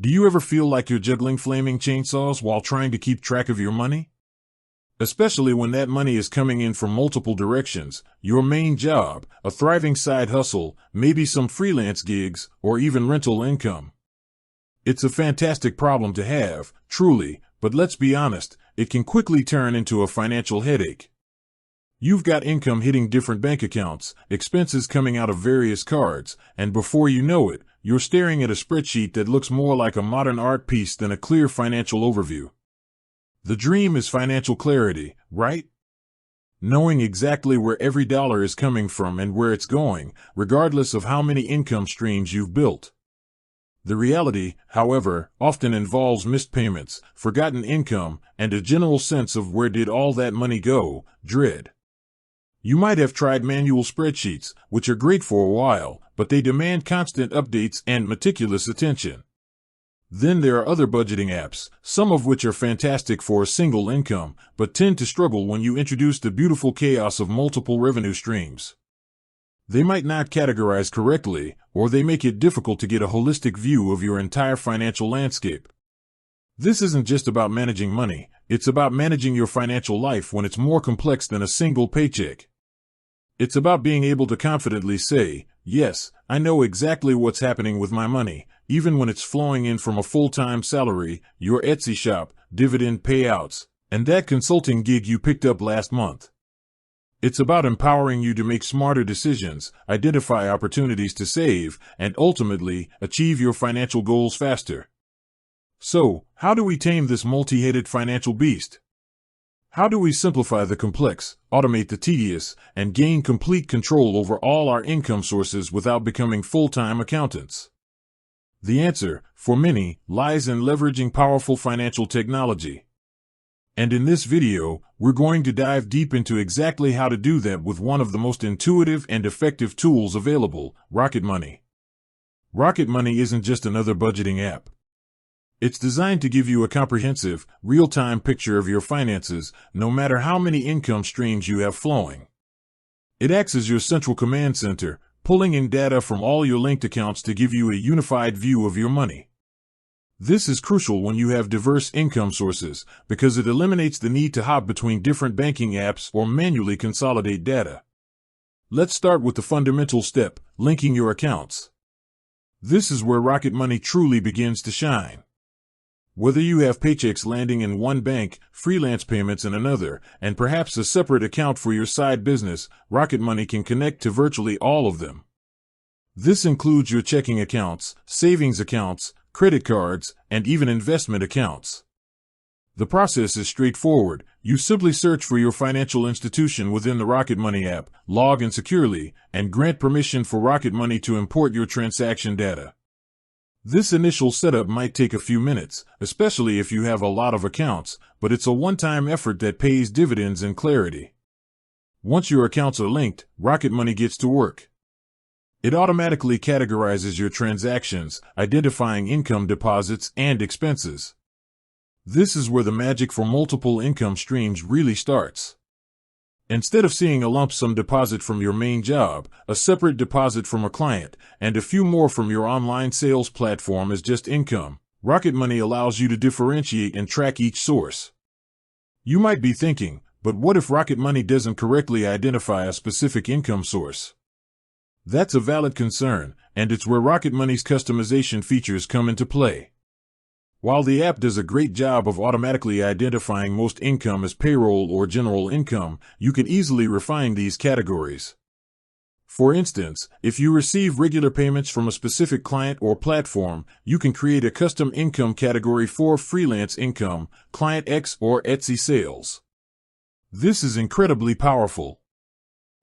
Do you ever feel like you're juggling flaming chainsaws while trying to keep track of your money? Especially when that money is coming in from multiple directions: your main job, a thriving side hustle, maybe some freelance gigs, or even rental income. It's a fantastic problem to have, truly, but let's be honest, it can quickly turn into a financial headache. You've got income hitting different bank accounts, expenses coming out of various cards, and before you know it, you're staring at a spreadsheet that looks more like a modern art piece than a clear financial overview. The dream is financial clarity, right? Knowing exactly where every dollar is coming from and where it's going, regardless of how many income streams you've built. The reality, however, often involves missed payments, forgotten income, and a general sense of where did all that money go, dread. You might have tried manual spreadsheets, which are great for a while, but they demand constant updates and meticulous attention. Then there are other budgeting apps, some of which are fantastic for a single income, but tend to struggle when you introduce the beautiful chaos of multiple revenue streams. They might not categorize correctly, or they make it difficult to get a holistic view of your entire financial landscape. This isn't just about managing money, it's about managing your financial life when it's more complex than a single paycheck. It's about being able to confidently say, yes, I know exactly what's happening with my money, even when it's flowing in from a full-time salary, your Etsy shop, dividend payouts, and that consulting gig you picked up last month. It's about empowering you to make smarter decisions, identify opportunities to save, and ultimately, achieve your financial goals faster. So, how do we tame this multi-headed financial beast? How do we simplify the complex, automate the tedious, and gain complete control over all our income sources without becoming full-time accountants? The answer, for many, lies in leveraging powerful financial technology. And in this video, we're going to dive deep into exactly how to do that with one of the most intuitive and effective tools available, Rocket Money. Rocket Money isn't just another budgeting app. It's designed to give you a comprehensive, real-time picture of your finances, no matter how many income streams you have flowing. It acts as your central command center, pulling in data from all your linked accounts to give you a unified view of your money. This is crucial when you have diverse income sources, because it eliminates the need to hop between different banking apps or manually consolidate data. Let's start with the fundamental step, linking your accounts. This is where Rocket Money truly begins to shine. Whether you have paychecks landing in one bank, freelance payments in another, and perhaps a separate account for your side business, Rocket Money can connect to virtually all of them. This includes your checking accounts, savings accounts, credit cards, and even investment accounts. The process is straightforward. You simply search for your financial institution within the Rocket Money app, log in securely, and grant permission for Rocket Money to import your transaction data. This initial setup might take a few minutes, especially if you have a lot of accounts, but it's a one-time effort that pays dividends in clarity. Once your accounts are linked, Rocket Money gets to work. It automatically categorizes your transactions, identifying income deposits and expenses. This is where the magic for multiple income streams really starts. Instead of seeing a lump sum deposit from your main job, a separate deposit from a client, and a few more from your online sales platform as just income, Rocket Money allows you to differentiate and track each source. You might be thinking, but what if Rocket Money doesn't correctly identify a specific income source? That's a valid concern, and it's where Rocket Money's customization features come into play. While the app does a great job of automatically identifying most income as payroll or general income, you can easily refine these categories. For instance, if you receive regular payments from a specific client or platform, you can create a custom income category for freelance income, client X, or Etsy sales. This is incredibly powerful.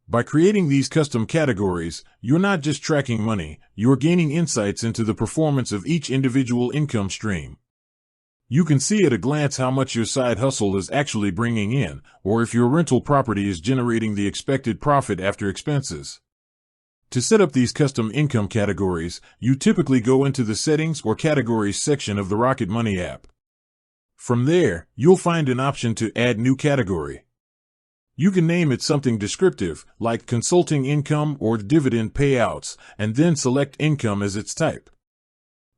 By creating these custom categories, you're not just tracking money, you're gaining insights into the performance of each individual income stream. You can see at a glance how much your side hustle is actually bringing in, or if your rental property is generating the expected profit after expenses. To set up these custom income categories, you typically go into the Settings or Categories section of the Rocket Money app. From there, you'll find an option to add new category. You can name it something descriptive, like consulting income or dividend payouts, and then select income as its type.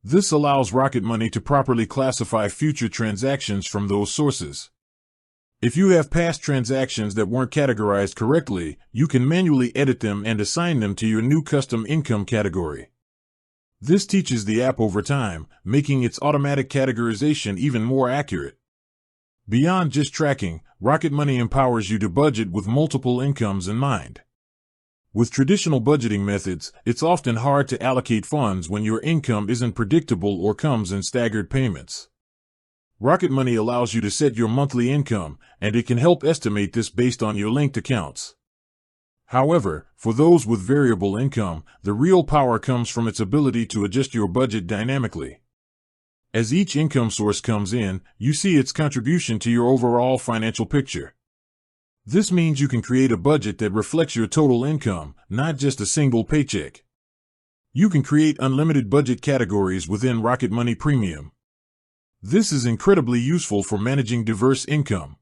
This allows Rocket Money to properly classify future transactions from those sources. If you have past transactions that weren't categorized correctly, you can manually edit them and assign them to your new custom income category. This teaches the app over time, making its automatic categorization even more accurate. Beyond just tracking, Rocket Money empowers you to budget with multiple incomes in mind. With traditional budgeting methods, it's often hard to allocate funds when your income isn't predictable or comes in staggered payments. Rocket Money allows you to set your monthly income, and it can help estimate this based on your linked accounts. However, for those with variable income, the real power comes from its ability to adjust your budget dynamically. As each income source comes in, you see its contribution to your overall financial picture. This means you can create a budget that reflects your total income, not just a single paycheck. You can create unlimited budget categories within Rocket Money Premium. This is incredibly useful for managing diverse income.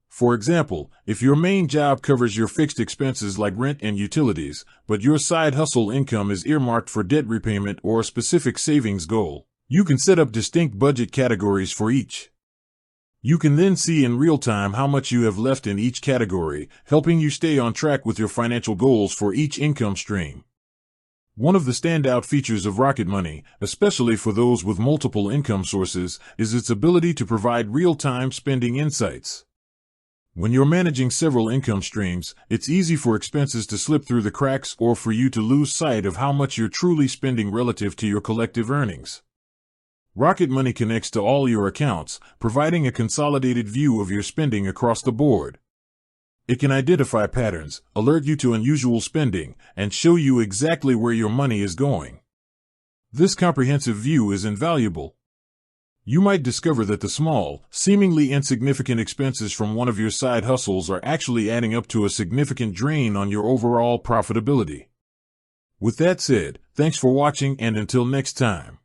For example, if your main job covers your fixed expenses like rent and utilities, but your side hustle income is earmarked for debt repayment or a specific savings goal, you can set up distinct budget categories for each. You can then see in real time how much you have left in each category, helping you stay on track with your financial goals for each income stream. One of the standout features of Rocket Money, especially for those with multiple income sources, is its ability to provide real-time spending insights. When you're managing several income streams, it's easy for expenses to slip through the cracks or for you to lose sight of how much you're truly spending relative to your collective earnings. Rocket Money connects to all your accounts, providing a consolidated view of your spending across the board. It can identify patterns, alert you to unusual spending, and show you exactly where your money is going. This comprehensive view is invaluable. You might discover that the small, seemingly insignificant expenses from one of your side hustles are actually adding up to a significant drain on your overall profitability. With that said, thanks for watching, and until next time.